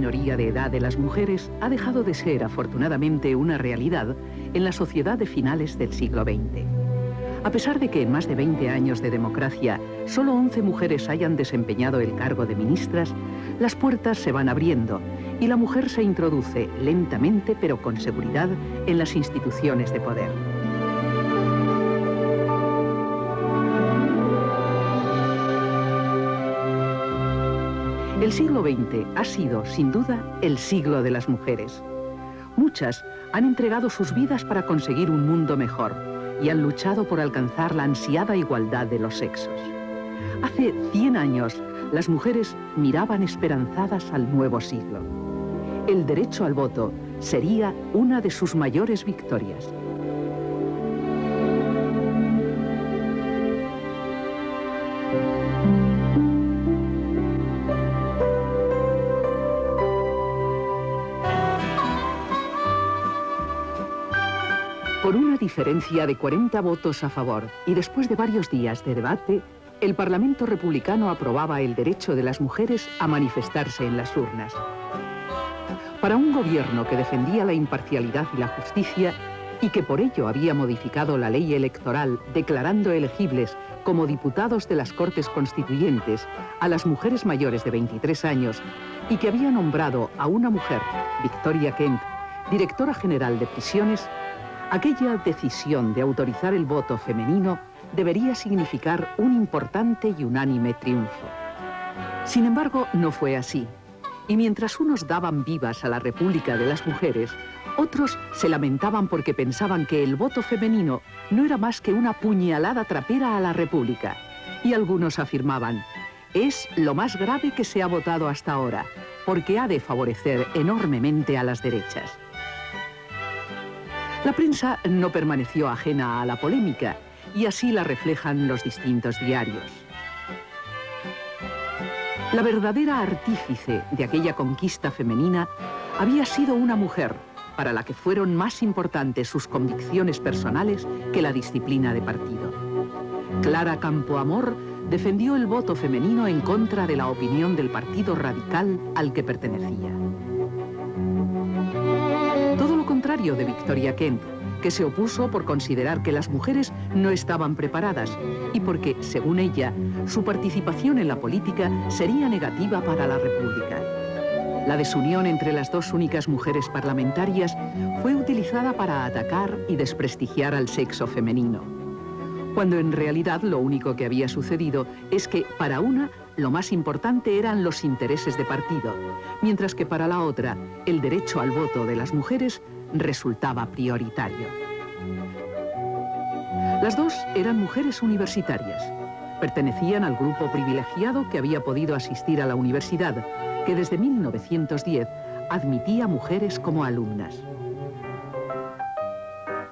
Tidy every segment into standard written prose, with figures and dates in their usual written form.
minoría de edad de las mujeres ha dejado de ser, afortunadamente, una realidad en la sociedad de finales del siglo XX. A pesar de que en más de 20 años de democracia solo 11 mujeres hayan desempeñado el cargo de ministras, las puertas se van abriendo y la mujer se introduce lentamente pero con seguridad en las instituciones de poder. El siglo XX ha sido, sin duda, el siglo de las mujeres. Muchas han entregado sus vidas para conseguir un mundo mejor y han luchado por alcanzar la ansiada igualdad de los sexos. Hace 100 años, las mujeres miraban esperanzadas al nuevo siglo. El derecho al voto sería una de sus mayores victorias. Por una diferencia de 40 votos a favor y después de varios días de debate, el Parlamento republicano aprobaba el derecho de las mujeres a manifestarse en las urnas. Para un gobierno que defendía la imparcialidad y la justicia y que por ello había modificado la ley electoral declarando elegibles como diputados de las Cortes Constituyentes a las mujeres mayores de 23 años y que había nombrado a una mujer, Victoria Kent, directora general de prisiones, aquella decisión de autorizar el voto femenino debería significar un importante y unánime triunfo. Sin embargo, no fue así. Y mientras unos daban vivas a la República de las mujeres, otros se lamentaban porque pensaban que el voto femenino no era más que una puñalada trapera a la República. Y algunos afirmaban, es lo más grave que se ha votado hasta ahora, porque ha de favorecer enormemente a las derechas. La prensa no permaneció ajena a la polémica, y así la reflejan los distintos diarios. La verdadera artífice de aquella conquista femenina había sido una mujer, para la que fueron más importantes sus convicciones personales que la disciplina de partido. Clara Campoamor defendió el voto femenino en contra de la opinión del Partido Radical al que pertenecía. Todo lo contrario de Victoria Kent, que se opuso por considerar que las mujeres no estaban preparadas y porque, según ella, su participación en la política sería negativa para la República. La desunión entre las dos únicas mujeres parlamentarias fue utilizada para atacar y desprestigiar al sexo femenino, cuando en realidad lo único que había sucedido es que para una lo más importante eran los intereses de partido, mientras que para la otra el derecho al voto de las mujeres resultaba prioritario. Las dos eran mujeres universitarias. Pertenecían al grupo privilegiado que había podido asistir a la universidad, que desde 1910 admitía mujeres como alumnas.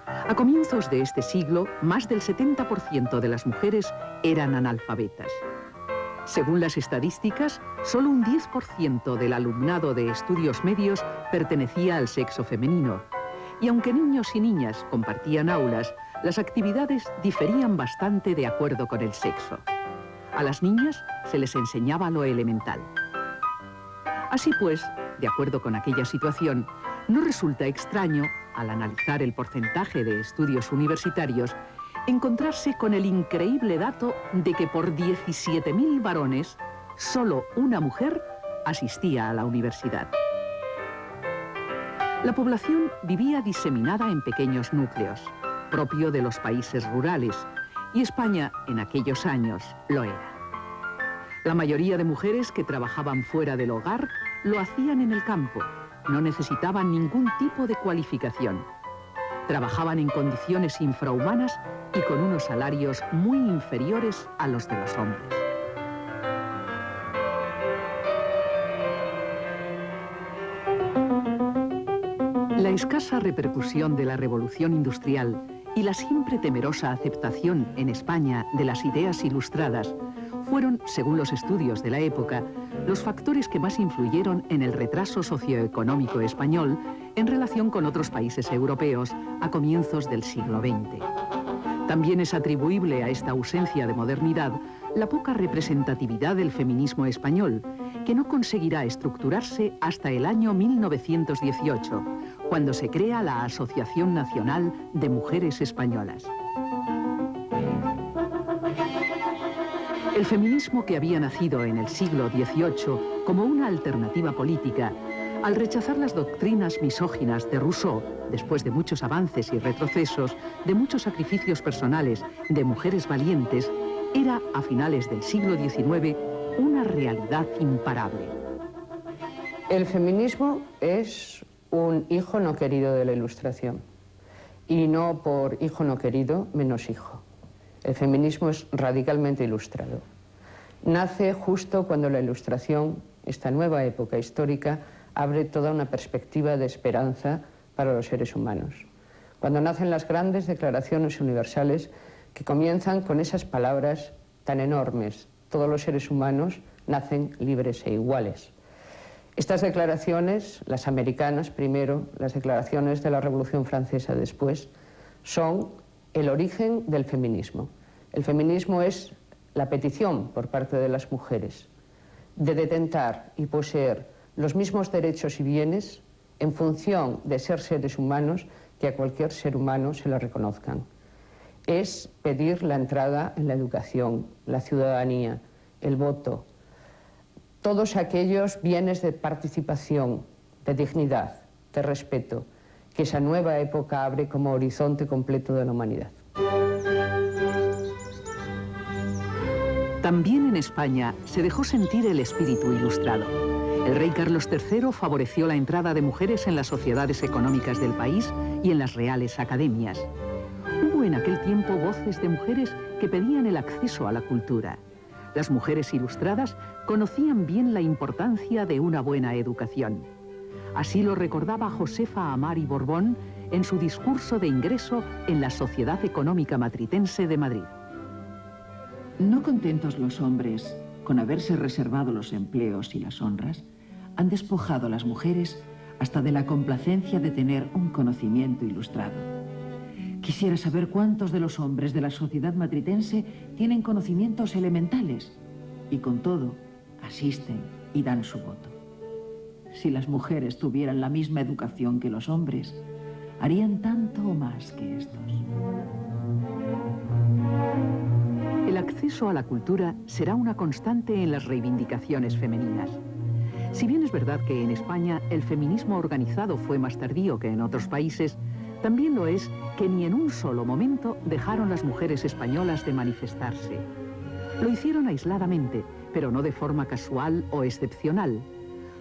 A comienzos de este siglo, más del 70% de las mujeres eran analfabetas. Según las estadísticas, solo un 10% del alumnado de estudios medios pertenecía al sexo femenino. Y aunque niños y niñas compartían aulas, las actividades diferían bastante de acuerdo con el sexo. A las niñas se les enseñaba lo elemental. Así pues, de acuerdo con aquella situación, no resulta extraño, al analizar el porcentaje de estudios universitarios, encontrarse con el increíble dato de que por 17.000 varones, solo una mujer asistía a la universidad. La población vivía diseminada en pequeños núcleos, propio de los países rurales, y España, en aquellos años, lo era. La mayoría de mujeres que trabajaban fuera del hogar lo hacían en el campo, no necesitaban ningún tipo de cualificación. Trabajaban en condiciones infrahumanas y con unos salarios muy inferiores a los de los hombres. La escasa repercusión de la Revolución Industrial y la siempre temerosa aceptación en España de las ideas ilustradas fueron, según los estudios de la época, los factores que más influyeron en el retraso socioeconómico español en relación con otros países europeos a comienzos del siglo XX. También es atribuible a esta ausencia de modernidad la poca representatividad del feminismo español, que no conseguirá estructurarse hasta el año 1918, cuando se crea la Asociación Nacional de Mujeres Españolas. El feminismo, que había nacido en el siglo XVIII como una alternativa política, al rechazar las doctrinas misóginas de Rousseau, después de muchos avances y retrocesos, de muchos sacrificios personales, de mujeres valientes, era, a finales del siglo XIX, una realidad imparable. El feminismo es un hijo no querido de la Ilustración, y no por hijo no querido menos hijo. El feminismo es radicalmente ilustrado. Nace justo cuando la Ilustración, esta nueva época histórica, abre toda una perspectiva de esperanza para los seres humanos. Cuando nacen las grandes declaraciones universales que comienzan con esas palabras tan enormes: todos los seres humanos nacen libres e iguales. Estas declaraciones, las americanas primero, las declaraciones de la Revolución Francesa después, son el origen del feminismo. El feminismo es la petición por parte de las mujeres de detentar y poseer los mismos derechos y bienes en función de ser seres humanos, que a cualquier ser humano se le reconozcan. Es pedir la entrada en la educación, la ciudadanía, el voto, todos aquellos bienes de participación, de dignidad, de respeto, que esa nueva época abre como horizonte completo de la humanidad. También en España se dejó sentir el espíritu ilustrado. El rey Carlos III favoreció la entrada de mujeres en las sociedades económicas del país y en las reales academias. Hubo en aquel tiempo voces de mujeres que pedían el acceso a la cultura. Las mujeres ilustradas conocían bien la importancia de una buena educación. Así lo recordaba Josefa Amari Borbón en su discurso de ingreso en la Sociedad Económica Matritense de Madrid. No contentos los hombres con haberse reservado los empleos y las honras, han despojado a las mujeres hasta de la complacencia de tener un conocimiento ilustrado. Quisiera saber cuántos de los hombres de la sociedad matritense tienen conocimientos elementales y con todo asisten y dan su voto. Si las mujeres tuvieran la misma educación que los hombres, harían tanto o más que estos. El acceso a la cultura será una constante en las reivindicaciones femeninas. Si bien es verdad que en España el feminismo organizado fue más tardío que en otros países, también lo es que ni en un solo momento dejaron las mujeres españolas de manifestarse. Lo hicieron aisladamente, pero no de forma casual o excepcional.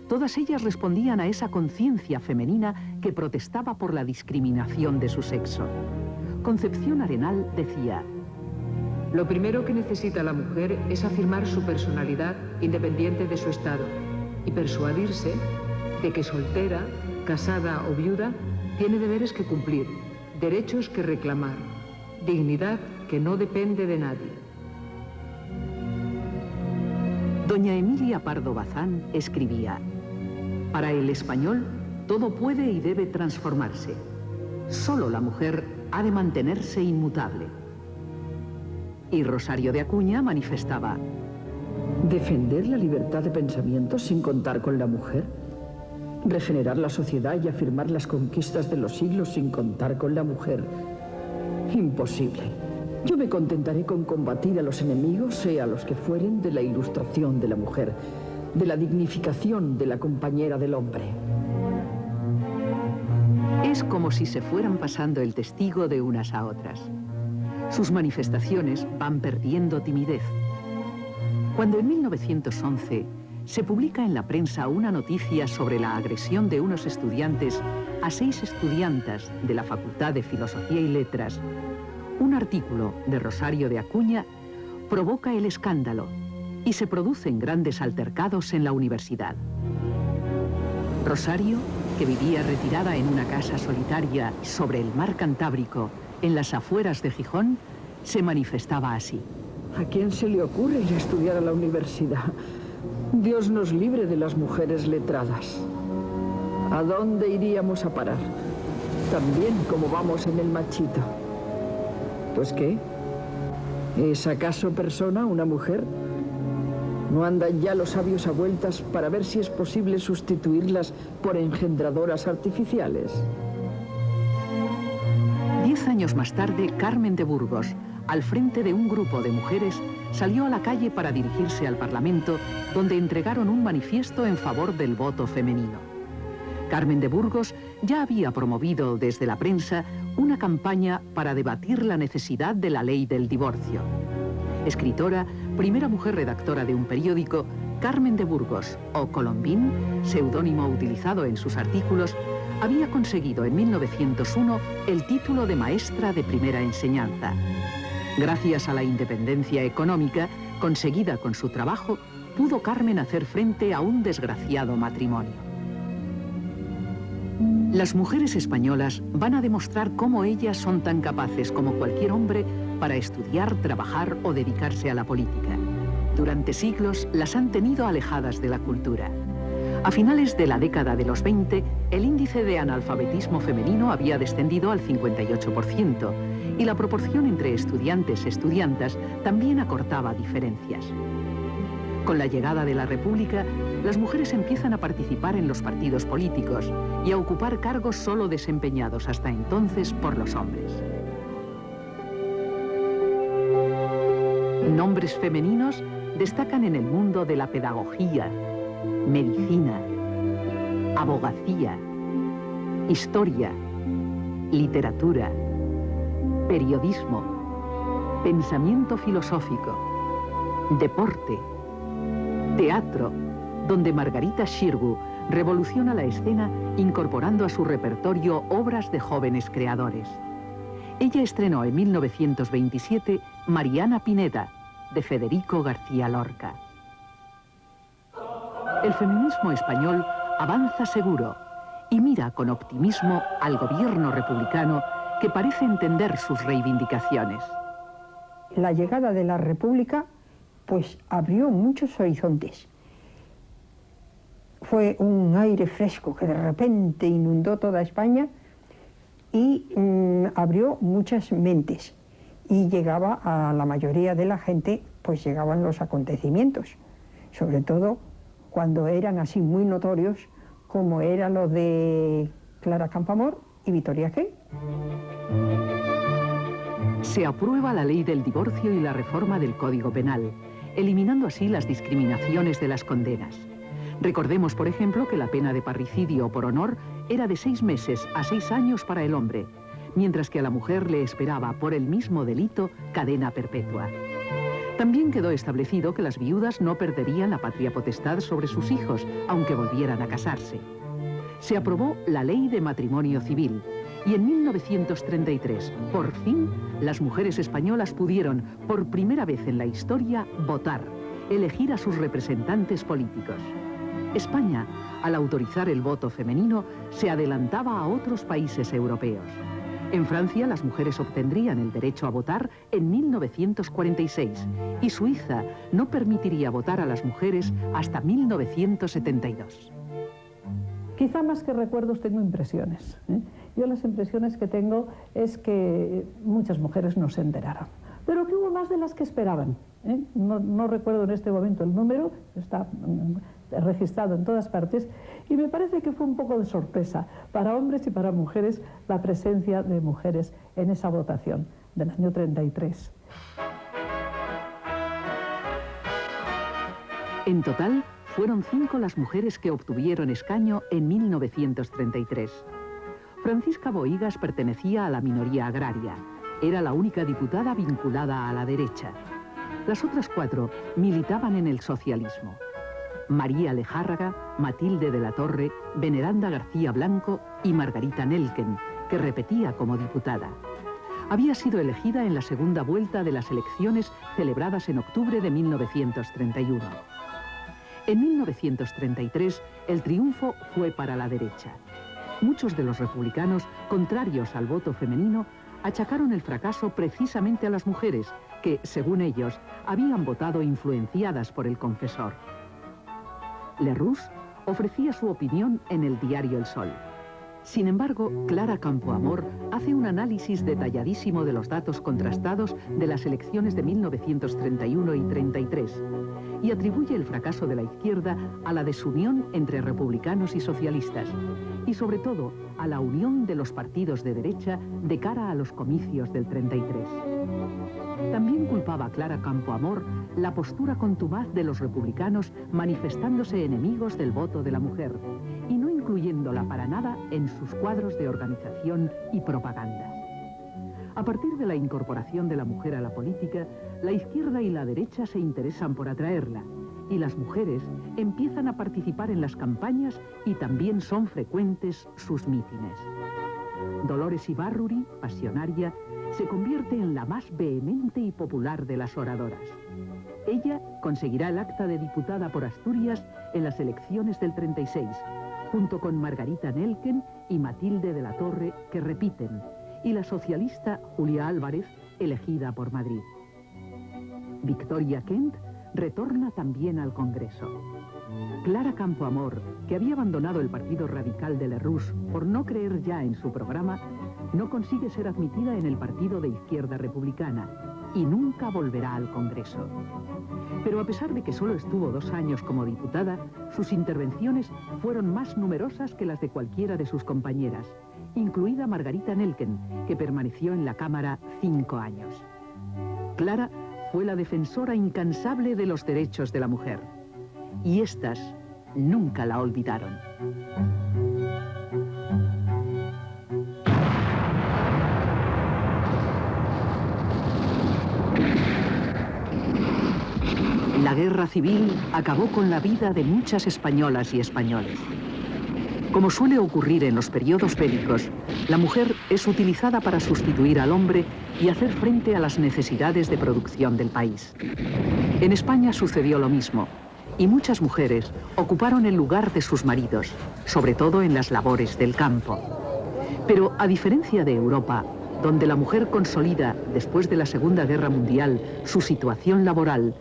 Todas ellas respondían a esa conciencia femenina que protestaba por la discriminación de su sexo. Concepción Arenal decía: lo primero que necesita la mujer es afirmar su personalidad independiente de su estado y persuadirse de que soltera, casada o viuda tiene deberes que cumplir, derechos que reclamar, dignidad que no depende de nadie. Doña Emilia Pardo Bazán escribía: para el español todo puede y debe transformarse. Solo la mujer ha de mantenerse inmutable. Y Rosario de Acuña manifestaba: defender la libertad de pensamiento sin contar con la mujer, regenerar la sociedad y afirmar las conquistas de los siglos sin contar con la mujer. Imposible. Yo me contentaré con combatir a los enemigos, sea los que fueren, de la ilustración de la mujer, de la dignificación de la compañera del hombre. Es como si se fueran pasando el testigo de unas a otras. Sus manifestaciones van perdiendo timidez. Cuando en 1911 se publica en la prensa una noticia sobre la agresión de unos estudiantes a 6 estudiantas de la Facultad de Filosofía y Letras, un artículo de Rosario de Acuña provoca el escándalo y se producen grandes altercados en la universidad. Rosario, que vivía retirada en una casa solitaria sobre el mar Cantábrico, en las afueras de Gijón, se manifestaba así: ¿a quién se le ocurre ir a estudiar a la universidad? Dios nos libre de las mujeres letradas. ¿A dónde iríamos a parar? También como vamos en el machito. ¿Pues qué? ¿Es acaso persona una mujer? ¿No andan ya los sabios a vueltas para ver si es posible sustituirlas por engendradoras artificiales? 10 años más tarde, Carmen de Burgos, al frente de un grupo de mujeres, salió a la calle para dirigirse al Parlamento, donde entregaron un manifiesto en favor del voto femenino. Carmen de Burgos ya había promovido desde la prensa una campaña para debatir la necesidad de la ley del divorcio. Escritora, primera mujer redactora de un periódico, Carmen de Burgos, o Colombín, seudónimo utilizado en sus artículos, había conseguido en 1901 el título de maestra de primera enseñanza. Gracias a la independencia económica conseguida con su trabajo, pudo Carmen hacer frente a un desgraciado matrimonio. Las mujeres españolas van a demostrar cómo ellas son tan capaces como cualquier hombre para estudiar, trabajar o dedicarse a la política. Durante siglos las han tenido alejadas de la cultura. A finales de la década de los 20, el índice de analfabetismo femenino había descendido al 58% y la proporción entre estudiantes y estudiantas también acortaba diferencias. Con la llegada de la República, las mujeres empiezan a participar en los partidos políticos y a ocupar cargos solo desempeñados hasta entonces por los hombres. Nombres femeninos destacan en el mundo de la pedagogía, medicina, abogacía, historia, literatura, periodismo, pensamiento filosófico, deporte, teatro, donde Margarita Xirgu revoluciona la escena incorporando a su repertorio obras de jóvenes creadores. Ella estrenó en 1927 Mariana Pineda, de Federico García Lorca. El feminismo español avanza seguro y mira con optimismo al gobierno republicano que parece entender sus reivindicaciones. La llegada de la República pues abrió muchos horizontes. Fue un aire fresco que de repente inundó toda España y abrió muchas mentes. Y llegaba a la mayoría de la gente, pues llegaban los acontecimientos, sobre todo cuando eran así muy notorios, como era lo de Clara Campoamor y Victoria Gay. Se aprueba la ley del divorcio y la reforma del Código Penal, eliminando así las discriminaciones de las condenas. Recordemos, por ejemplo, que la pena de parricidio por honor era de 6 meses a 6 años para el hombre, mientras que a la mujer le esperaba por el mismo delito cadena perpetua. También quedó establecido que las viudas no perderían la patria potestad sobre sus hijos, aunque volvieran a casarse. Se aprobó la Ley de Matrimonio Civil y en 1933, por fin, las mujeres españolas pudieron, por primera vez en la historia, votar, elegir a sus representantes políticos. España, al autorizar el voto femenino, se adelantaba a otros países europeos. En Francia, las mujeres obtendrían el derecho a votar en 1946 y Suiza no permitiría votar a las mujeres hasta 1972. Quizá más que recuerdos tengo impresiones. Yo las impresiones que tengo es que muchas mujeres no se enteraron, pero que hubo más de las que esperaban. No recuerdo en este momento el número, está registrado en todas partes, y me parece que fue un poco de sorpresa para hombres y para mujeres la presencia de mujeres en esa votación del año 33. En total, fueron 5 las mujeres que obtuvieron escaño en 1933. Francisca Bohigas pertenecía a la minoría agraria. Era la única diputada vinculada a la derecha. Las otras 4 militaban en el socialismo. María Lejárraga, Matilde de la Torre, Veneranda García Blanco y Margarita Nelken, que repetía como diputada. Había sido elegida en la segunda vuelta de las elecciones celebradas en octubre de 1931. En 1933, el triunfo fue para la derecha. Muchos de los republicanos, contrarios al voto femenino, achacaron el fracaso precisamente a las mujeres, que, según ellos, habían votado influenciadas por el confesor. Lerroux ofrecía su opinión en el diario El Sol. Sin embargo, Clara Campoamor hace un análisis detalladísimo de los datos contrastados de las elecciones de 1931 y 33 y atribuye el fracaso de la izquierda a la desunión entre republicanos y socialistas y sobre todo a la unión de los partidos de derecha de cara a los comicios del 33. También culpaba Clara Campoamor la postura contumaz de los republicanos manifestándose enemigos del voto de la mujer y no incluyéndola para nada en sus cuadros de organización y propaganda. A partir de la incorporación de la mujer a la política, la izquierda y la derecha se interesan por atraerla y las mujeres empiezan a participar en las campañas y también son frecuentes sus mítines. Dolores Ibárruri, pasionaria, se convierte en la más vehemente y popular de las oradoras. Ella conseguirá el acta de diputada por Asturias en las elecciones del 36, junto con Margarita Nelken y Matilde de la Torre, que repiten, y la socialista Julia Álvarez, elegida por Madrid. Victoria Kent retorna también al Congreso. Clara Campoamor, que había abandonado el Partido Radical de Lerroux por no creer ya en su programa, no consigue ser admitida en el Partido de Izquierda Republicana y nunca volverá al Congreso. Pero a pesar de que solo estuvo 2 años como diputada, sus intervenciones fueron más numerosas que las de cualquiera de sus compañeras, incluida Margarita Nelken, que permaneció en la Cámara 5 años. Clara fue la defensora incansable de los derechos de la mujer, y éstas nunca la olvidaron. La guerra civil acabó con la vida de muchas españolas y españoles. Como suele ocurrir en los periodos bélicos, la mujer es utilizada para sustituir al hombre y hacer frente a las necesidades de producción del país. En España sucedió lo mismo, y muchas mujeres ocuparon el lugar de sus maridos, sobre todo en las labores del campo. Pero a diferencia de Europa, donde la mujer consolida, después de la Segunda Guerra Mundial, su situación laboral,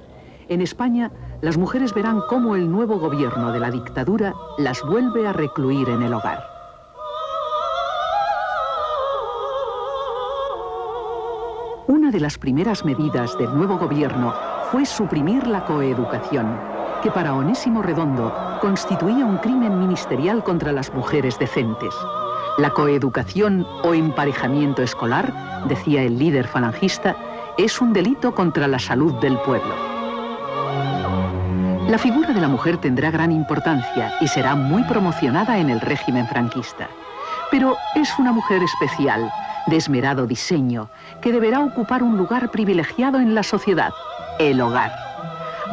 en España, las mujeres verán cómo el nuevo gobierno de la dictadura las vuelve a recluir en el hogar. Una de las primeras medidas del nuevo gobierno fue suprimir la coeducación, que para Onésimo Redondo constituía un crimen ministerial contra las mujeres decentes. La coeducación o emparejamiento escolar, decía el líder falangista, es un delito contra la salud del pueblo. La figura de la mujer tendrá gran importancia y será muy promocionada en el régimen franquista. Pero es una mujer especial, de esmerado diseño, que deberá ocupar un lugar privilegiado en la sociedad, el hogar.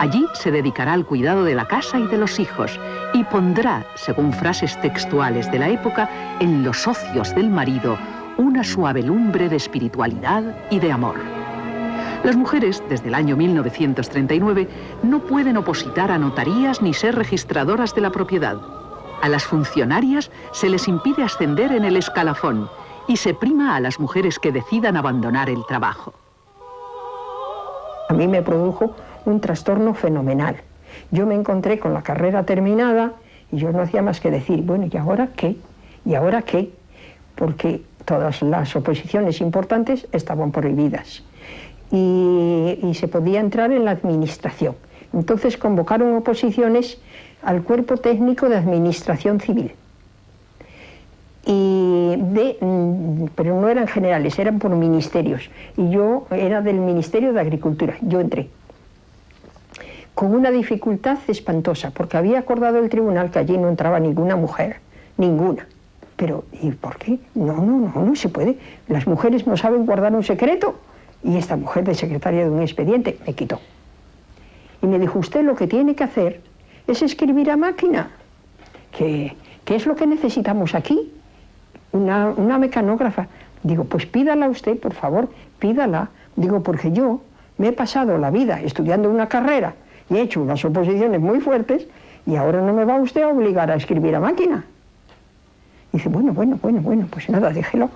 Allí se dedicará al cuidado de la casa y de los hijos y pondrá, según frases textuales de la época, en los ocios del marido una suave lumbre de espiritualidad y de amor. Las mujeres, desde el año 1939, no pueden opositar a notarías ni ser registradoras de la propiedad. A las funcionarias se les impide ascender en el escalafón y se prima a las mujeres que decidan abandonar el trabajo. A mí me produjo un trastorno fenomenal. Yo me encontré con la carrera terminada y yo no hacía más que decir, bueno, ¿y ahora qué? ¿Y ahora qué? Porque todas las oposiciones importantes estaban prohibidas. Y se podía entrar en la administración. Entonces convocaron oposiciones al Cuerpo Técnico de Administración Civil. Pero no eran generales, eran por ministerios. Y yo era del Ministerio de Agricultura. Yo entré con una dificultad espantosa, porque había acordado el tribunal que allí no entraba ninguna mujer, ninguna. Pero, ¿y por qué? No se puede. Las mujeres no saben guardar un secreto. Y esta mujer de secretaria de un expediente me quitó. Y me dijo, usted lo que tiene que hacer es escribir a máquina. ¿Qué es lo que necesitamos aquí? Una mecanógrafa. Digo, pues pídala usted, por favor, pídala. Digo, porque yo me he pasado la vida estudiando una carrera y he hecho unas oposiciones muy fuertes y ahora no me va usted a obligar a escribir a máquina. Y dice, bueno, pues nada, déjelo,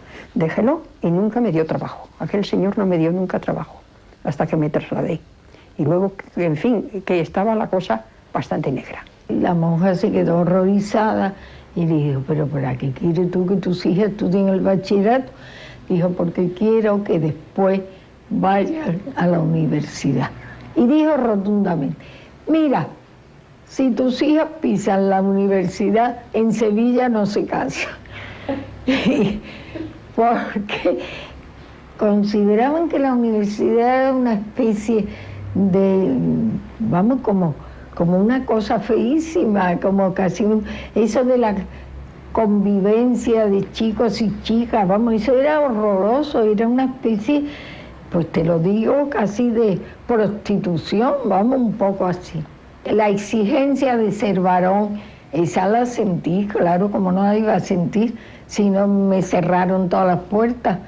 y nunca me dio trabajo. Aquel señor no me dio nunca trabajo, hasta que me trasladé. Y luego, en fin, que estaba la cosa bastante negra. La monja se quedó horrorizada Y dijo, pero ¿para qué quieres tú que tus hijas estudien el bachillerato? Dijo, porque quiero que después vayan a la universidad. Y dijo rotundamente, mira, si tus hijas pisan la universidad, en Sevilla no se casan. Porque consideraban que la universidad era una especie de, vamos, como una cosa feísima, como casi eso de la convivencia de chicos y chicas, vamos, eso era horroroso, era una especie, pues te lo digo, casi de prostitución, vamos, un poco así. La exigencia de ser varón, esa la sentí, claro, como no la iba a sentir, si no me cerraron todas las puertas.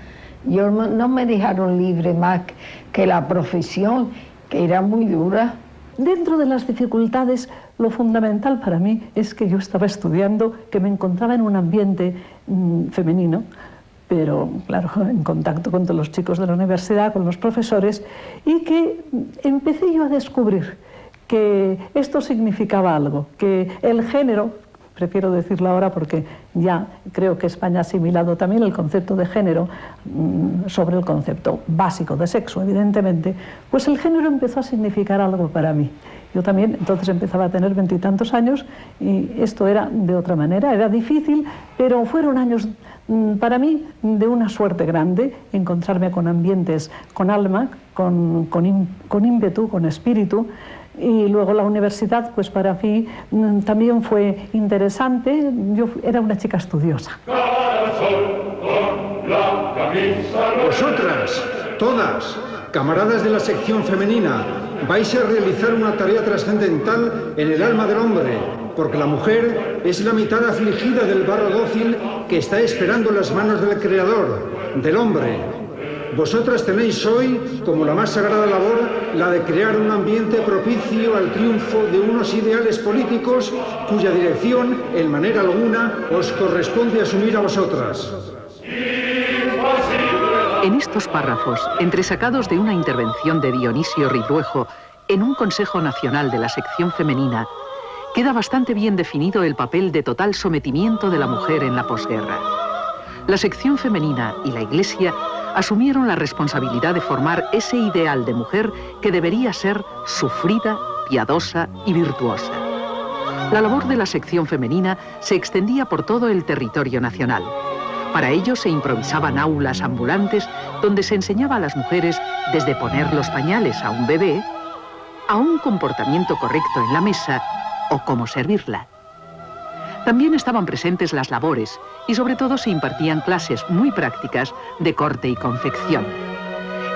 No me dejaron libre más que la profesión, que era muy dura. Dentro de las dificultades, lo fundamental para mí es que yo estaba estudiando, que me encontraba en un ambiente femenino, pero claro, en contacto con todos los chicos de la universidad, con los profesores, y que empecé yo a descubrir que esto significaba algo, que el género, prefiero decirlo ahora porque ya creo que España ha asimilado también el concepto de género sobre el concepto básico de sexo, evidentemente, pues el género empezó a significar algo para mí. Yo también entonces empezaba a tener 20 y tantos años y esto era de otra manera, era difícil, pero fueron años para mí de una suerte grande, encontrarme con ambientes, con alma, con ímpetu, con espíritu. Y luego la universidad, pues para mí también fue interesante. Yo era una chica estudiosa. Vosotras, todas, camaradas de la sección femenina, vais a realizar una tarea trascendental en el alma del hombre, porque la mujer es la mitad afligida del barro dócil que está esperando las manos del Creador, del hombre. Vosotras tenéis hoy, como la más sagrada labor, la de crear un ambiente propicio al triunfo de unos ideales políticos cuya dirección, en manera alguna, os corresponde asumir a vosotras. En estos párrafos, entresacados de una intervención de Dionisio Ridruejo en un Consejo Nacional de la Sección Femenina, queda bastante bien definido el papel de total sometimiento de la mujer en la posguerra. La Sección Femenina y la Iglesia asumieron la responsabilidad de formar ese ideal de mujer que debería ser sufrida, piadosa y virtuosa. La labor de la sección femenina se extendía por todo el territorio nacional. Para ello se improvisaban aulas ambulantes donde se enseñaba a las mujeres desde poner los pañales a un bebé a un comportamiento correcto en la mesa o cómo servirla. También estaban presentes las labores y sobre todo se impartían clases muy prácticas de corte y confección.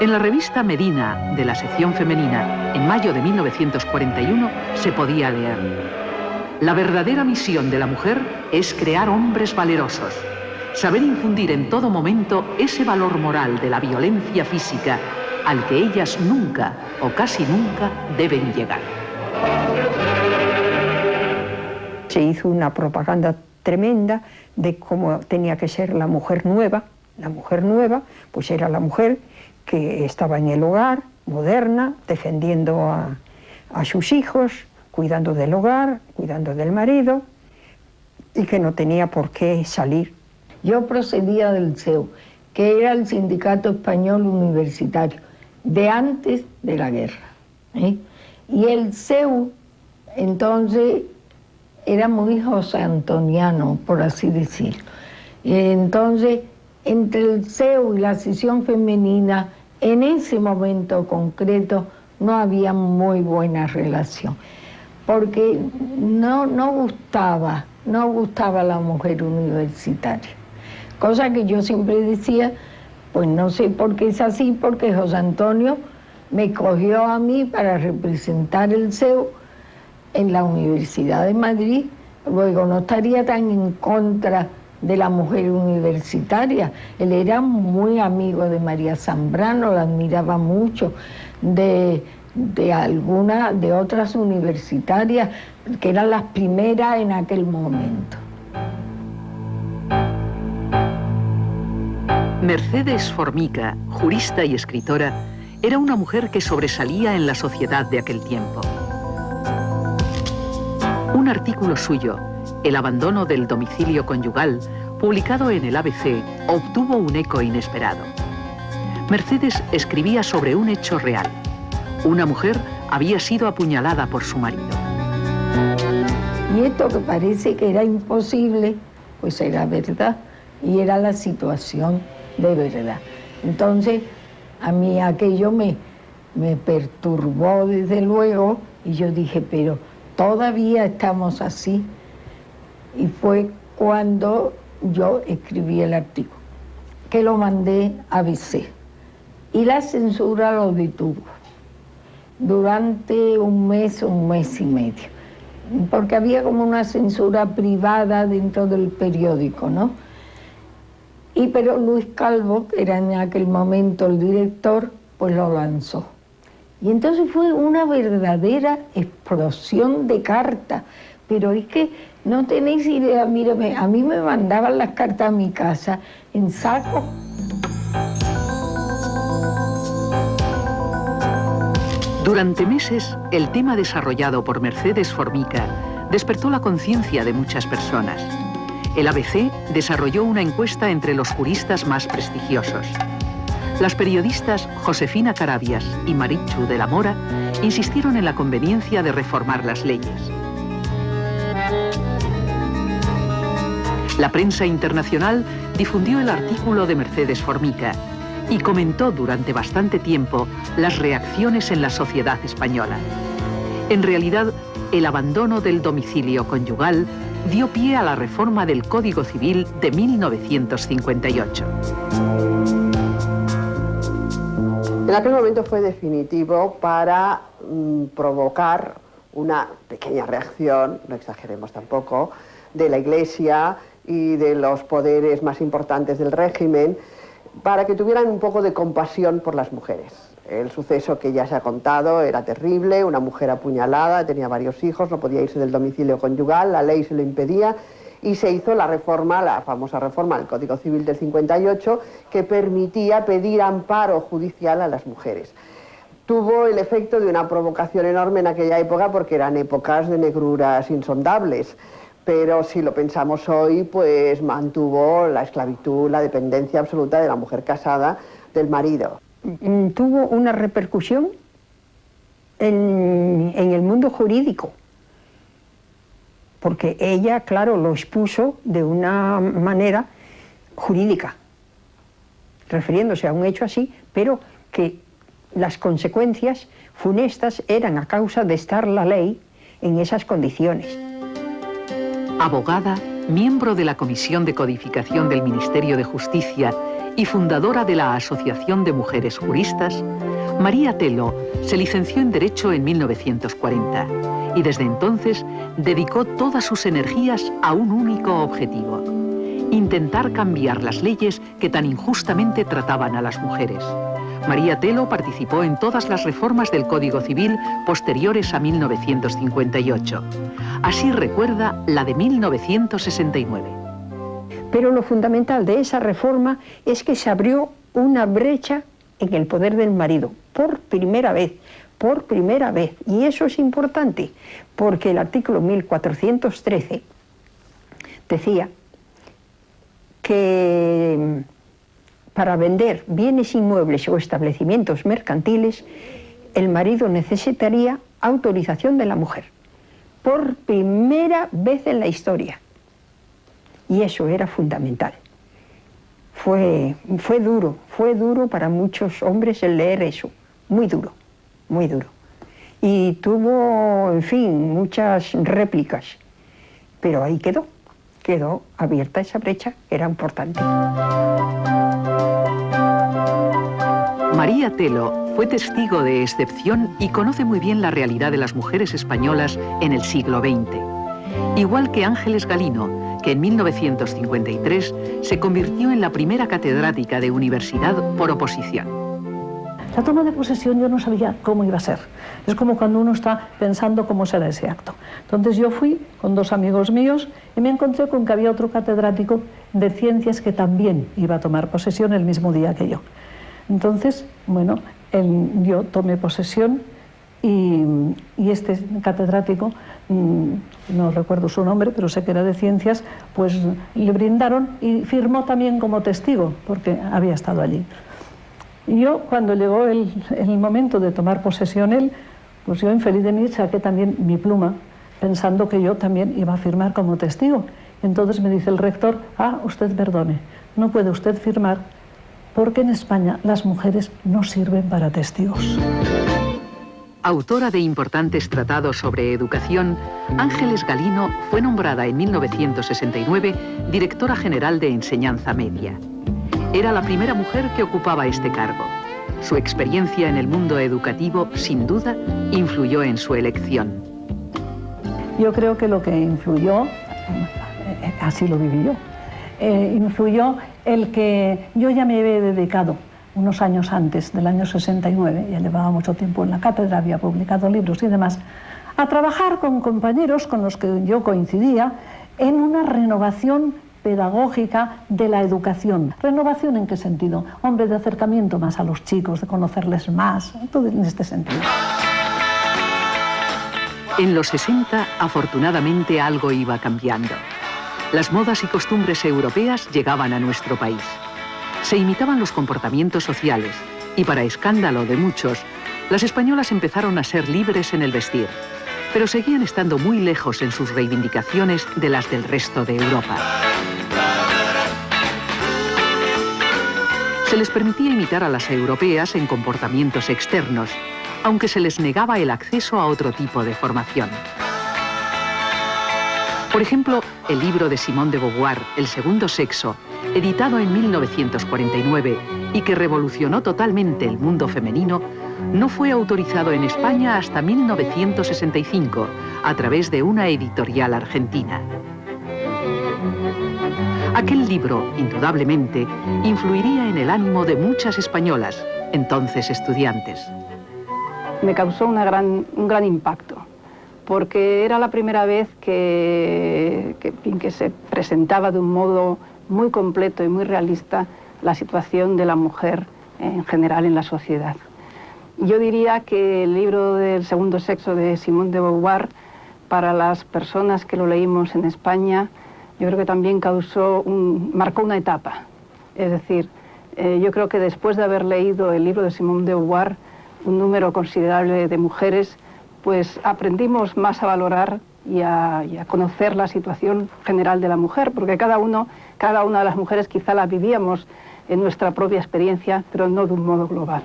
En la revista Medina de la sección femenina, en mayo de 1941, se podía leer: la verdadera misión de la mujer es crear hombres valerosos, saber infundir en todo momento ese valor moral de la violencia física al que ellas nunca o casi nunca deben llegar. Se hizo una propaganda tremenda de cómo tenía que ser la mujer nueva. La mujer nueva, pues era la mujer que estaba en el hogar, moderna, defendiendo a sus hijos, cuidando del hogar, cuidando del marido, y que no tenía por qué salir. Yo procedía del CEU, que era el Sindicato Español Universitario, de antes de la guerra, ¿eh? Y el CEU, entonces, era muy josé antoniano, por así decirlo. Entonces, entre el CEU y la sección femenina, en ese momento concreto, no había muy buena relación, porque no gustaba la mujer universitaria. Cosa que yo siempre decía, pues no sé por qué es así, porque José Antonio me cogió a mí para representar el CEU en la Universidad de Madrid, luego no estaría tan en contra de la mujer universitaria. Él era muy amigo de María Zambrano, la admiraba mucho, de otras universitarias, que eran las primeras en aquel momento. Mercedes Formica, jurista y escritora, era una mujer que sobresalía en la sociedad de aquel tiempo. Un artículo suyo, El abandono del domicilio conyugal, publicado en el ABC, obtuvo un eco inesperado. Mercedes escribía sobre un hecho real. Una mujer había sido apuñalada por su marido. Y esto que parece que era imposible, pues era verdad, y era la situación de verdad. Entonces, a mí aquello me perturbó desde luego, y yo dije, pero todavía estamos así. Y fue cuando yo escribí el artículo, que lo mandé a ABC. Y la censura lo detuvo durante un mes y medio, porque había como una censura privada dentro del periódico, ¿no? Pero Luis Calvo, que era en aquel momento el director, pues lo lanzó. Y entonces fue una verdadera explosión de cartas. Pero es que no tenéis idea, mírame, a mí me mandaban las cartas a mi casa en saco. Durante meses, el tema desarrollado por Mercedes Formica despertó la conciencia de muchas personas. El ABC desarrolló una encuesta entre los juristas más prestigiosos. Las periodistas Josefina Carabias y Marichu de la Mora insistieron en la conveniencia de reformar las leyes. La prensa internacional difundió el artículo de Mercedes Formica y comentó durante bastante tiempo las reacciones en la sociedad española. En realidad, el abandono del domicilio conyugal dio pie a la reforma del Código Civil de 1958. En aquel momento fue definitivo para provocar una pequeña reacción, no exageremos tampoco, de la Iglesia y de los poderes más importantes del régimen, para que tuvieran un poco de compasión por las mujeres. El suceso que ya se ha contado era terrible, una mujer apuñalada, tenía varios hijos, no podía irse del domicilio conyugal, la ley se lo impedía, y se hizo la reforma, la famosa reforma del Código Civil del 58, que permitía pedir amparo judicial a las mujeres. Tuvo el efecto de una provocación enorme en aquella época, porque eran épocas de negruras insondables. Pero si lo pensamos hoy, pues mantuvo la esclavitud, la dependencia absoluta de la mujer casada del marido. Tuvo una repercusión en el mundo jurídico, porque ella, claro, lo expuso de una manera jurídica, refiriéndose a un hecho así, pero que las consecuencias funestas eran a causa de estar la ley en esas condiciones. Abogada, miembro de la Comisión de Codificación del Ministerio de Justicia y fundadora de la Asociación de Mujeres Juristas, María Telo se licenció en Derecho en 1940 y desde entonces dedicó todas sus energías a un único objetivo: intentar cambiar las leyes que tan injustamente trataban a las mujeres. María Telo participó en todas las reformas del Código Civil posteriores a 1958. Así recuerda la de 1969. Pero lo fundamental de esa reforma es que se abrió una brecha en el poder del marido, por primera vez, y eso es importante, porque el artículo 1413 decía que para vender bienes inmuebles o establecimientos mercantiles, el marido necesitaría autorización de la mujer, por primera vez en la historia. Y eso era fundamental. Fue duro para muchos hombres el leer eso, muy duro. Y tuvo, en fin, muchas réplicas, pero ahí quedó abierta esa brecha, que era importante. María Telo fue testigo de excepción y conoce muy bien la realidad de las mujeres españolas en el siglo XX. Igual que Ángeles Galino, que en 1953 se convirtió en la primera catedrática de universidad por oposición. La toma de posesión yo no sabía cómo iba a ser. Es como cuando uno está pensando cómo será ese acto. Entonces yo fui con dos amigos míos y me encontré con que había otro catedrático de ciencias que también iba a tomar posesión el mismo día que yo. Entonces, bueno, yo tomé posesión Y este catedrático, no recuerdo su nombre, pero sé que era de ciencias, pues le brindaron y firmó también como testigo, porque había estado allí. Y yo, cuando llegó el momento de tomar posesión él, pues yo, infeliz de mí, saqué también mi pluma, pensando que yo también iba a firmar como testigo. Entonces me dice el rector: usted perdone, no puede usted firmar porque en España las mujeres no sirven para testigos. Autora de importantes tratados sobre educación, Ángeles Galino fue nombrada en 1969 directora general de Enseñanza Media. Era la primera mujer que ocupaba este cargo. Su experiencia en el mundo educativo, sin duda, influyó en su elección. Yo creo que lo que influyó, así lo viví yo, influyó el que yo ya me había dedicado unos años antes, del año 69, ya llevaba mucho tiempo en la cátedra, había publicado libros y demás, a trabajar con compañeros con los que yo coincidía en una renovación pedagógica de la educación. ¿Renovación en qué sentido? Hombre, de acercamiento más a los chicos, de conocerles más, todo en este sentido. En los 60, afortunadamente, algo iba cambiando. Las modas y costumbres europeas llegaban a nuestro país. Se imitaban los comportamientos sociales y, para escándalo de muchos, las españolas empezaron a ser libres en el vestir, pero seguían estando muy lejos en sus reivindicaciones de las del resto de Europa. Se les permitía imitar a las europeas en comportamientos externos, aunque se les negaba el acceso a otro tipo de formación. Por ejemplo, el libro de Simone de Beauvoir, El segundo sexo, editado en 1949 y que revolucionó totalmente el mundo femenino, no fue autorizado en España hasta 1965, a través de una editorial argentina. Aquel libro, indudablemente, influiría en el ánimo de muchas españolas, entonces estudiantes. Me causó un gran impacto, porque era la primera vez que se presentaba de un modo muy completo y muy realista la situación de la mujer en general en la sociedad. Yo diría que el libro del segundo sexo de Simone de Beauvoir, para las personas que lo leímos en España, yo creo que también marcó una etapa. Es decir, yo creo que después de haber leído el libro de Simone de Beauvoir, un número considerable de mujeres, pues aprendimos más a valorar y a conocer la situación general de la mujer, porque cada una de las mujeres quizá la vivíamos en nuestra propia experiencia, pero no de un modo global.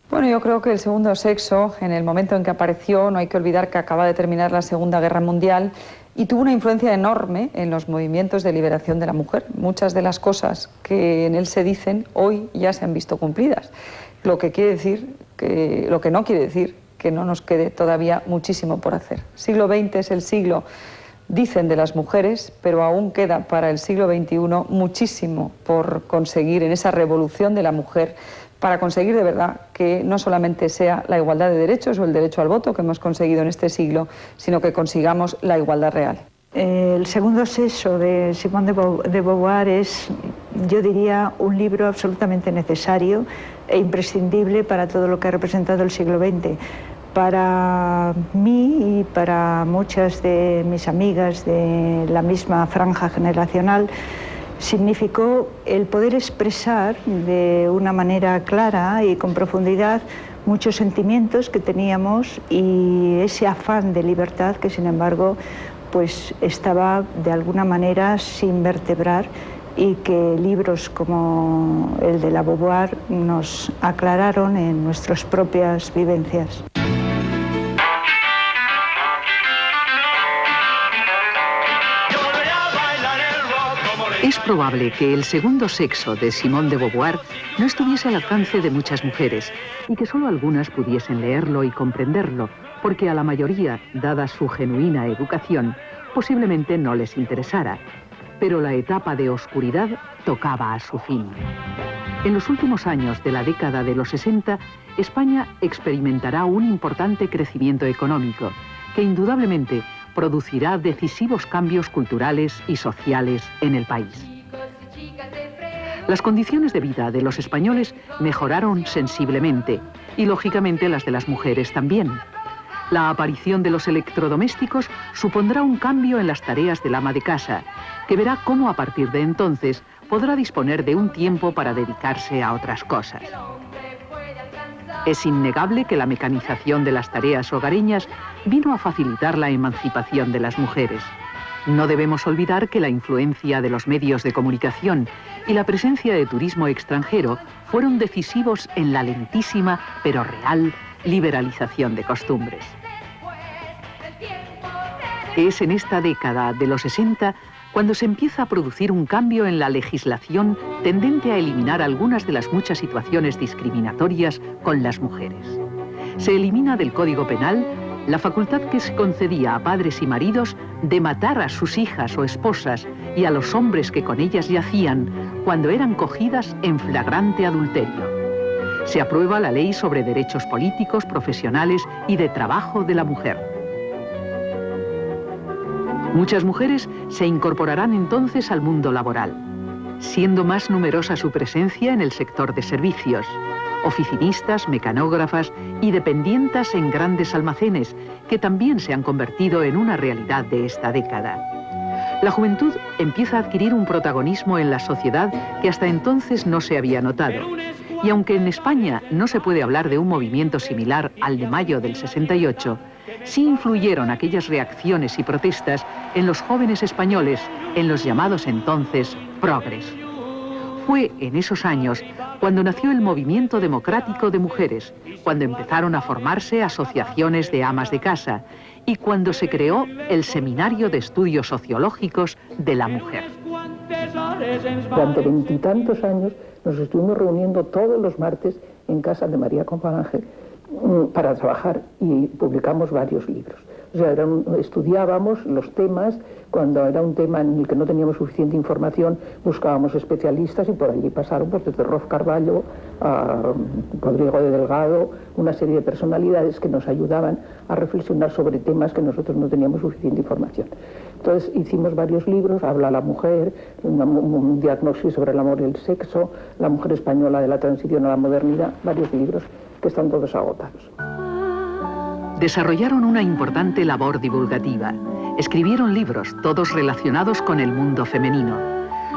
Bueno, yo creo que el segundo sexo, en el momento en que apareció, no hay que olvidar que acaba de terminar la Segunda Guerra Mundial y tuvo una influencia enorme en los movimientos de liberación de la mujer. Muchas de las cosas que en él se dicen hoy ya se han visto cumplidas, lo que no quiere decir que no nos quede todavía muchísimo por hacer. El siglo XX es el siglo, dicen, de las mujeres, pero aún queda para el siglo XXI muchísimo por conseguir en esa revolución de la mujer, para conseguir de verdad que no solamente sea la igualdad de derechos o el derecho al voto que hemos conseguido en este siglo, sino que consigamos la igualdad real. El segundo sexo de Simone de Beauvoir es, yo diría, un libro absolutamente necesario e imprescindible para todo lo que ha representado el siglo XX. Para mí y para muchas de mis amigas de la misma franja generacional, significó el poder expresar de una manera clara y con profundidad muchos sentimientos que teníamos y ese afán de libertad que, sin embargo, pues estaba de alguna manera sin vertebrar y que libros como el de la Beauvoir nos aclararon en nuestras propias vivencias. Es probable que El segundo sexo de Simone de Beauvoir no estuviese al alcance de muchas mujeres y que solo algunas pudiesen leerlo y comprenderlo, porque a la mayoría, dada su genuina educación, posiblemente no les interesara. Pero la etapa de oscuridad tocaba a su fin. En los últimos años de la década de los 60, España experimentará un importante crecimiento económico que indudablemente producirá decisivos cambios culturales y sociales en el país. Las condiciones de vida de los españoles mejoraron sensiblemente y, lógicamente, las de las mujeres también. La aparición de los electrodomésticos supondrá un cambio en las tareas del ama de casa, que verá cómo a partir de entonces podrá disponer de un tiempo para dedicarse a otras cosas. Es innegable que la mecanización de las tareas hogareñas vino a facilitar la emancipación de las mujeres. No debemos olvidar que la influencia de los medios de comunicación y la presencia de turismo extranjero fueron decisivos en la lentísima, pero real, liberalización de costumbres. Es en esta década de los 60 cuando se empieza a producir un cambio en la legislación tendente a eliminar algunas de las muchas situaciones discriminatorias con las mujeres. Se elimina del Código Penal la facultad que se concedía a padres y maridos de matar a sus hijas o esposas y a los hombres que con ellas yacían cuando eran cogidas en flagrante adulterio. Se aprueba la Ley sobre Derechos Políticos, Profesionales y de Trabajo de la Mujer. Muchas mujeres se incorporarán entonces al mundo laboral, siendo más numerosa su presencia en el sector de servicios, oficinistas, mecanógrafas y dependientas en grandes almacenes, que también se han convertido en una realidad de esta década. La juventud empieza a adquirir un protagonismo en la sociedad que hasta entonces no se había notado. Y aunque en España no se puede hablar de un movimiento similar al de mayo del 68, sí influyeron aquellas reacciones y protestas en los jóvenes españoles, en los llamados entonces progres. Fue en esos años cuando nació el movimiento democrático de mujeres, cuando empezaron a formarse asociaciones de amas de casa y cuando se creó el Seminario de Estudios Sociológicos de la Mujer. Durante 20 y tantos años nos estuvimos reuniendo todos los martes en casa de María Compalange para trabajar y publicamos varios libros. O sea, estudiábamos los temas, cuando era un tema en el que no teníamos suficiente información, buscábamos especialistas y por allí pasaron pues, desde Rof Carballo a Rodrigo de Delgado, una serie de personalidades que nos ayudaban a reflexionar sobre temas que nosotros no teníamos suficiente información. Entonces hicimos varios libros, Habla la mujer, un diagnóstico sobre el amor y el sexo, La mujer española de la transición a la modernidad, varios libros que están todos agotados. Desarrollaron una importante labor divulgativa. Escribieron libros, todos relacionados con el mundo femenino.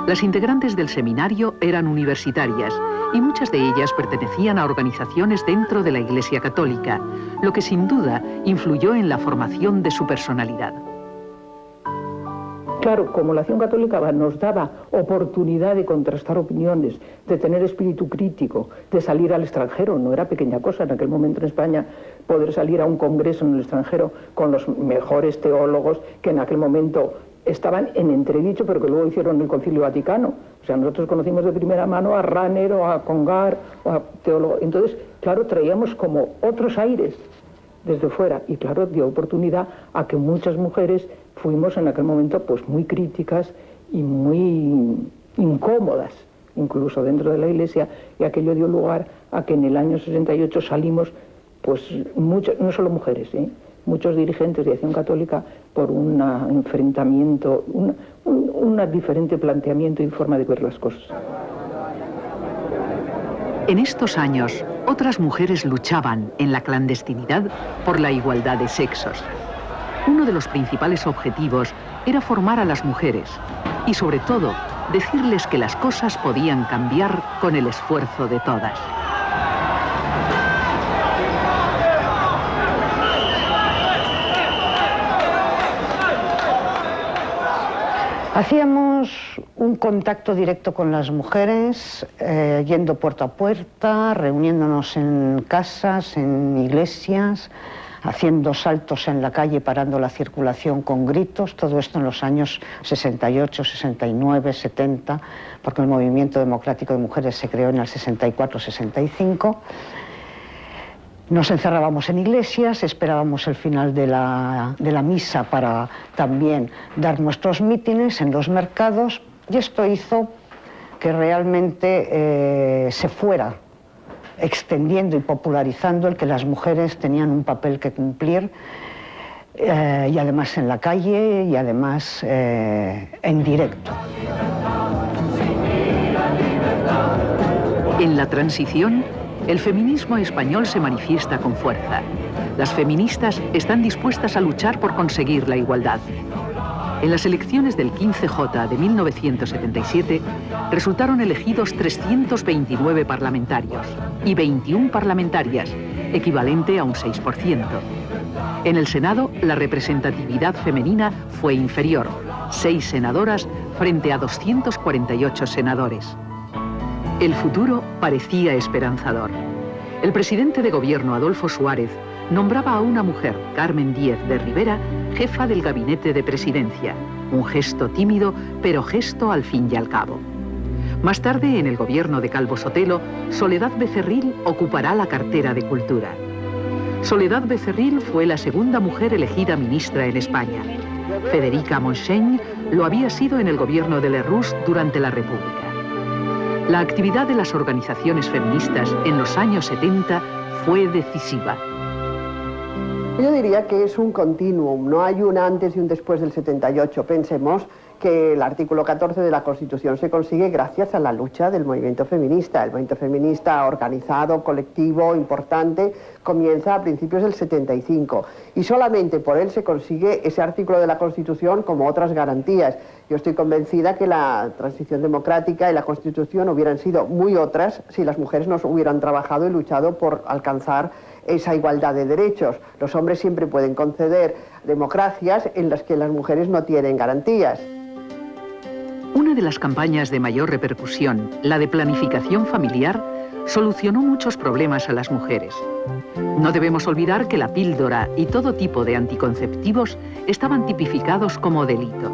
Las integrantes del seminario eran universitarias y muchas de ellas pertenecían a organizaciones dentro de la Iglesia Católica, lo que sin duda influyó en la formación de su personalidad. Claro, como la acción católica nos daba oportunidad de contrastar opiniones, de tener espíritu crítico, de salir al extranjero, no era pequeña cosa en aquel momento en España poder salir a un congreso en el extranjero con los mejores teólogos que en aquel momento estaban en entredicho, pero que luego hicieron el Concilio Vaticano. O sea, nosotros conocimos de primera mano a Ranner o a Congar o a teólogos. Entonces, claro, traíamos como otros aires desde fuera y claro, dio oportunidad a que muchas mujeres fuimos en aquel momento pues muy críticas y muy incómodas, incluso dentro de la Iglesia, y aquello dio lugar a que en el año 68 salimos, pues no solo mujeres, muchos dirigentes de Acción Católica por un enfrentamiento, un diferente planteamiento y forma de ver las cosas. En estos años, otras mujeres luchaban en la clandestinidad por la igualdad de sexos. Uno de los principales objetivos era formar a las mujeres y, sobre todo, decirles que las cosas podían cambiar con el esfuerzo de todas. Hacíamos un contacto directo con las mujeres, yendo puerta a puerta, reuniéndonos en casas, en iglesias, haciendo saltos en la calle, parando la circulación con gritos, todo esto en los años 68, 69, 70, porque el Movimiento Democrático de Mujeres se creó en el 64-65. Nos encerrábamos en iglesias, esperábamos el final de la misa para también dar nuestros mítines en los mercados, y esto hizo que realmente se fuera extendiendo y popularizando el que las mujeres tenían un papel que cumplir, y además en la calle y además en directo. En la transición, El feminismo español se manifiesta con fuerza. Las feministas están dispuestas a luchar por conseguir la igualdad. En las elecciones del 15J de 1977 resultaron elegidos 329 parlamentarios y 21 parlamentarias, equivalente a un 6%. En el Senado, la representatividad femenina fue inferior, 6 senadoras frente a 248 senadores. El futuro parecía esperanzador. El presidente de gobierno, Adolfo Suárez, nombraba a una mujer, Carmen Díez de Rivera, jefa del gabinete de presidencia. Un gesto tímido, pero gesto al fin y al cabo. Más tarde, en el gobierno de Calvo Sotelo, Soledad Becerril ocupará la cartera de Cultura. Soledad Becerril fue la segunda mujer elegida ministra en España. Federica Montseny lo había sido en el gobierno de Lerroux durante la República. La actividad de las organizaciones feministas en los años 70 fue decisiva. Yo diría que es un continuum, no hay un antes y un después del 78. Pensemos que el artículo 14 de la Constitución se consigue gracias a la lucha del movimiento feminista. El movimiento feminista organizado, colectivo, importante, comienza a principios del 75. Y solamente por él se consigue ese artículo de la Constitución como otras garantías. Yo estoy convencida que la transición democrática y la Constitución hubieran sido muy otras si las mujeres no hubieran trabajado y luchado por alcanzar esa igualdad de derechos. Los hombres siempre pueden conceder democracias en las que las mujeres no tienen garantías. Una de las campañas de mayor repercusión, la de planificación familiar, solucionó muchos problemas a las mujeres. No debemos olvidar que la píldora y todo tipo de anticonceptivos estaban tipificados como delito.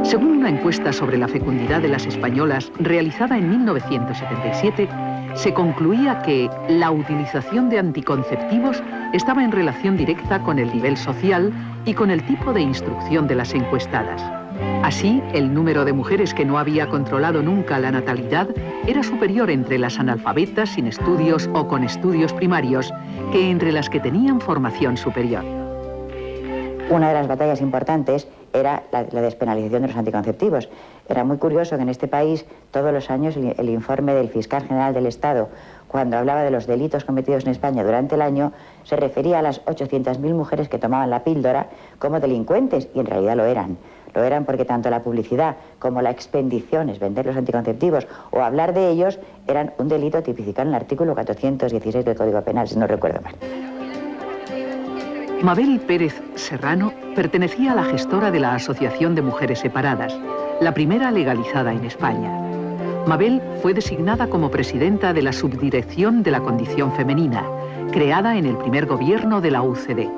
Según una encuesta sobre la fecundidad de las españolas realizada en 1977, se concluía que la utilización de anticonceptivos estaba en relación directa con el nivel social y con el tipo de instrucción de las encuestadas. Así, el número de mujeres que no había controlado nunca la natalidad era superior entre las analfabetas sin estudios o con estudios primarios que entre las que tenían formación superior. Una de las batallas importantes era la despenalización de los anticonceptivos. Era muy curioso que en este país todos los años el informe del fiscal general del Estado, cuando hablaba de los delitos cometidos en España durante el año, se refería a las 800.000 mujeres que tomaban la píldora como delincuentes, y en realidad lo eran. Lo eran porque tanto la publicidad como la expendición, es vender los anticonceptivos o hablar de ellos, eran un delito tipificado en el artículo 416 del Código Penal, si no recuerdo mal. Mabel Pérez Serrano pertenecía a la gestora de la Asociación de Mujeres Separadas, la primera legalizada en España. Mabel fue designada como presidenta de la Subdirección de la Condición Femenina, creada en el primer gobierno de la UCD.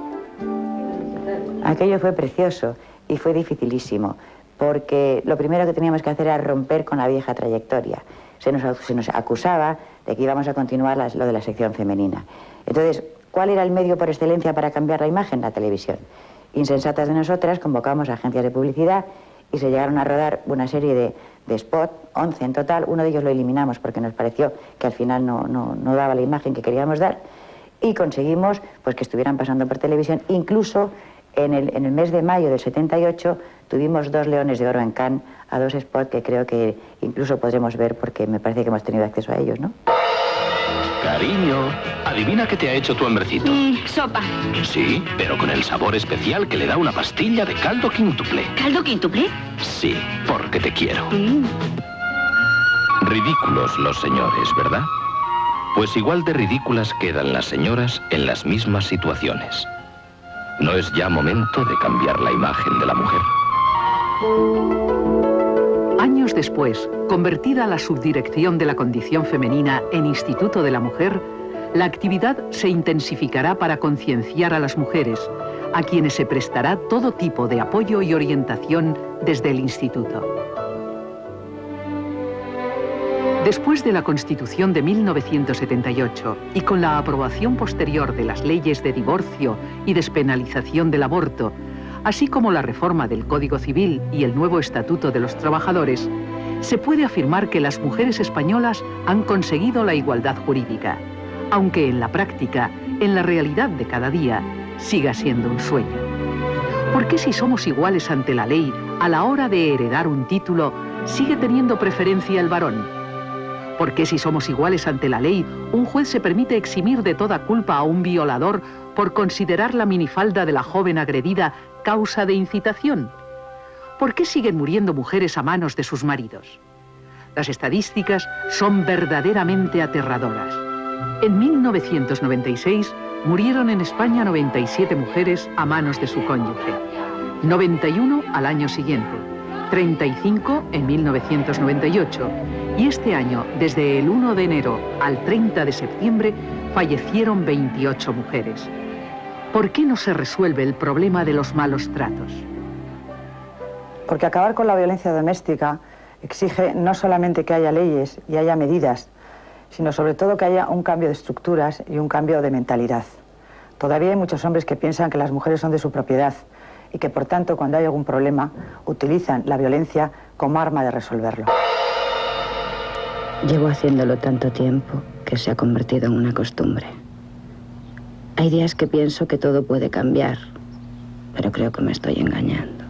Aquello fue precioso y fue dificilísimo, porque lo primero que teníamos que hacer era romper con la vieja trayectoria. Se nos acusaba de que íbamos a continuar lo de la sección femenina. Entonces, ¿cuál era el medio por excelencia para cambiar la imagen? La televisión. Insensatas de nosotras, convocamos a agencias de publicidad y se llegaron a rodar una serie de spots, 11 en total. Uno de ellos lo eliminamos porque nos pareció que al final no daba la imagen que queríamos dar, y conseguimos pues que estuvieran pasando por televisión. Incluso en el mes de mayo del 78 tuvimos 2 Leones de Oro en Cannes a 2 spots que creo que incluso podremos ver porque me parece que hemos tenido acceso a ellos, ¿no? Cariño, adivina qué te ha hecho tu hombrecito. Sopa. Sí, pero con el sabor especial que le da una pastilla de caldo quíntuple. ¿Caldo quíntuple? Sí, porque te quiero. Ridículos los señores, ¿verdad? Pues igual de ridículas quedan las señoras en las mismas situaciones. ¿No es ya momento de cambiar la imagen de la mujer? Años después, convertida la Subdirección de la Condición Femenina en Instituto de la Mujer, la actividad se intensificará para concienciar a las mujeres, a quienes se prestará todo tipo de apoyo y orientación desde el Instituto. Después de la Constitución de 1978 y con la aprobación posterior de las leyes de divorcio y despenalización del aborto, así como la reforma del Código Civil y el nuevo Estatuto de los Trabajadores, se puede afirmar que las mujeres españolas han conseguido la igualdad jurídica, aunque en la práctica, en la realidad de cada día, siga siendo un sueño. ¿Por qué si somos iguales ante la ley, a la hora de heredar un título, sigue teniendo preferencia el varón? ¿Por qué si somos iguales ante la ley, un juez se permite eximir de toda culpa a un violador por considerar la minifalda de la joven agredida causa de incitación? ¿Por qué siguen muriendo mujeres a manos de sus maridos? Las estadísticas son verdaderamente aterradoras. En 1996 murieron en España 97 mujeres a manos de su cónyuge, 91 al año siguiente, 35 en 1998 y este año, desde el 1 de enero al 30 de septiembre, fallecieron 28 mujeres. ¿Por qué no se resuelve el problema de los malos tratos? Porque acabar con la violencia doméstica exige no solamente que haya leyes y haya medidas, sino sobre todo que haya un cambio de estructuras y un cambio de mentalidad. Todavía hay muchos hombres que piensan que las mujeres son de su propiedad y que, por tanto, cuando hay algún problema, utilizan la violencia como arma de resolverlo. Llevo haciéndolo tanto tiempo que se ha convertido en una costumbre. Hay días que pienso que todo puede cambiar, pero creo que me estoy engañando.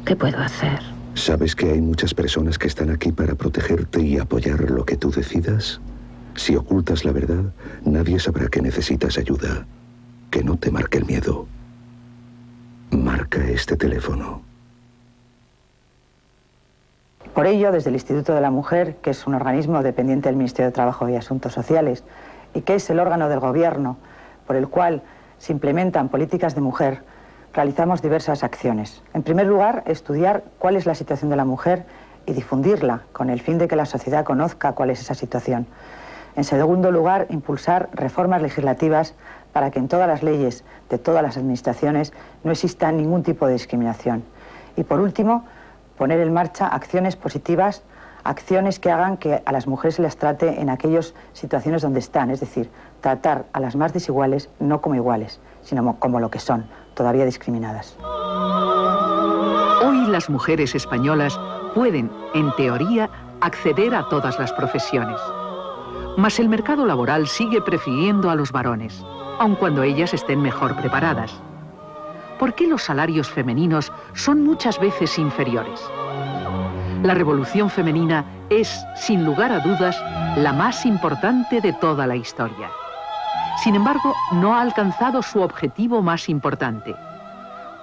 ¿Qué puedo hacer? ¿Sabes que hay muchas personas que están aquí para protegerte y apoyar lo que tú decidas? Si ocultas la verdad, nadie sabrá que necesitas ayuda. Que no te marque el miedo. Marca este teléfono. Por ello, desde el Instituto de la Mujer, que es un organismo dependiente del Ministerio de Trabajo y Asuntos Sociales, y que es el órgano del Gobierno por el cual se implementan políticas de mujer, realizamos diversas acciones. En primer lugar, estudiar cuál es la situación de la mujer y difundirla, con el fin de que la sociedad conozca cuál es esa situación. En segundo lugar, impulsar reformas legislativas para que en todas las leyes de todas las administraciones no exista ningún tipo de discriminación. Y por último, poner en marcha acciones positivas, acciones que hagan que a las mujeres se las trate en aquellas situaciones donde están, es decir, tratar a las más desiguales no como iguales, sino como lo que son, todavía discriminadas. Hoy las mujeres españolas pueden, en teoría, acceder a todas las profesiones. Mas el mercado laboral sigue prefiriendo a los varones, aun cuando ellas estén mejor preparadas. ¿Por qué los salarios femeninos son muchas veces inferiores? La revolución femenina es, sin lugar a dudas, la más importante de toda la historia. Sin embargo, no ha alcanzado su objetivo más importante: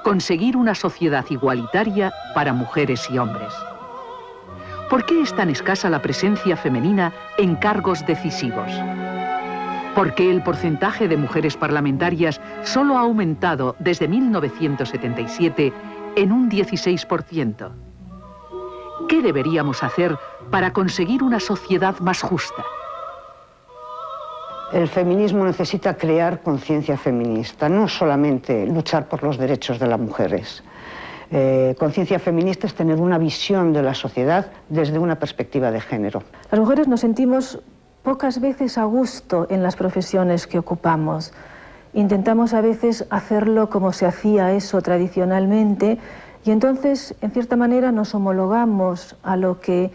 conseguir una sociedad igualitaria para mujeres y hombres. ¿Por qué es tan escasa la presencia femenina en cargos decisivos? ¿Por qué el porcentaje de mujeres parlamentarias solo ha aumentado desde 1977 en un 16%? ¿Qué deberíamos hacer para conseguir una sociedad más justa? El feminismo necesita crear conciencia feminista, no solamente luchar por los derechos de las mujeres. Conciencia feminista es tener una visión de la sociedad desde una perspectiva de género. Las mujeres nos sentimos pocas veces a gusto en las profesiones que ocupamos. Intentamos a veces hacerlo como se hacía eso tradicionalmente y entonces, en cierta manera, nos homologamos a lo que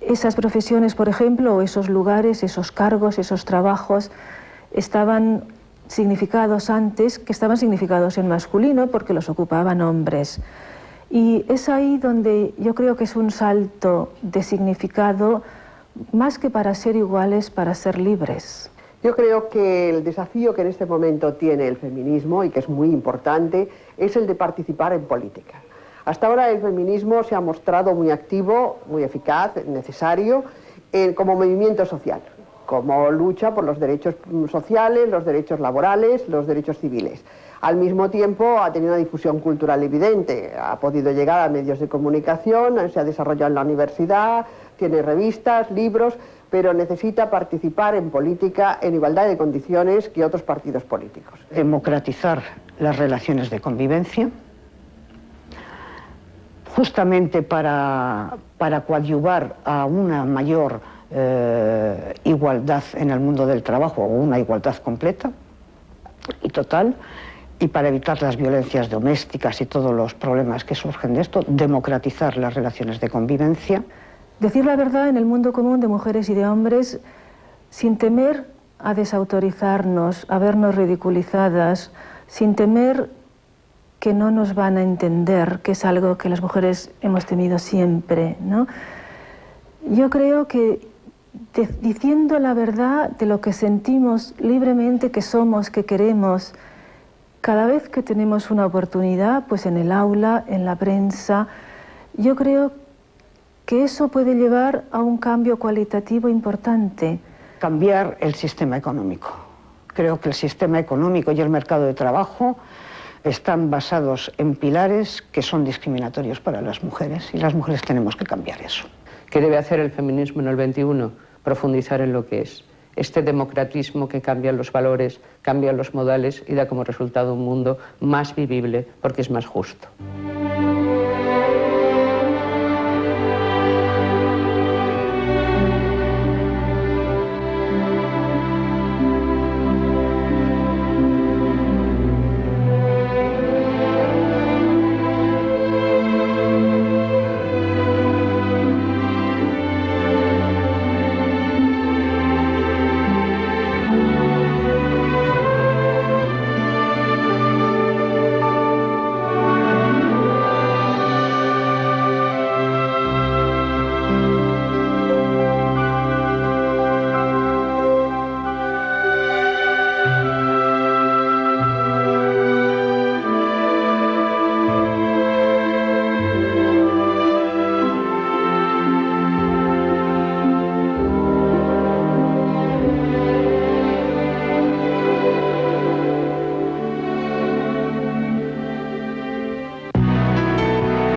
esas profesiones, por ejemplo, o esos lugares, esos cargos, esos trabajos, estaban significados antes, que estaban significados en masculino porque los ocupaban hombres. Y es ahí donde yo creo que es un salto de significado, más que para ser iguales, para ser libres. Yo creo que el desafío que en este momento tiene el feminismo, y que es muy importante, es el de participar en política. Hasta ahora el feminismo se ha mostrado muy activo, muy eficaz, necesario, como movimiento social, como lucha por los derechos sociales, los derechos laborales, los derechos civiles. Al mismo tiempo ha tenido una difusión cultural evidente, ha podido llegar a medios de comunicación, se ha desarrollado en la universidad, tiene revistas, libros, pero necesita participar en política en igualdad de condiciones que otros partidos políticos. Democratizar las relaciones de convivencia, justamente para coadyuvar a una mayor igualdad en el mundo del trabajo, o una igualdad completa y total, y para evitar las violencias domésticas y todos los problemas que surgen de esto, democratizar las relaciones de convivencia. Decir la verdad en el mundo común de mujeres y de hombres sin temer a desautorizarnos, a vernos ridiculizadas, sin temer que no nos van a entender, que es algo que las mujeres hemos temido siempre, ¿no? Yo creo que diciendo la verdad de lo que sentimos libremente, que somos, que queremos. Cada vez que tenemos una oportunidad, pues en el aula, en la prensa, yo creo que eso puede llevar a un cambio cualitativo importante. Cambiar el sistema económico. Creo que el sistema económico y el mercado de trabajo están basados en pilares que son discriminatorios para las mujeres y las mujeres tenemos que cambiar eso. ¿Qué debe hacer el feminismo en el XXI? Profundizar en lo que es. Este democratismo que cambia los valores, cambia los modales y da como resultado un mundo más vivible porque es más justo.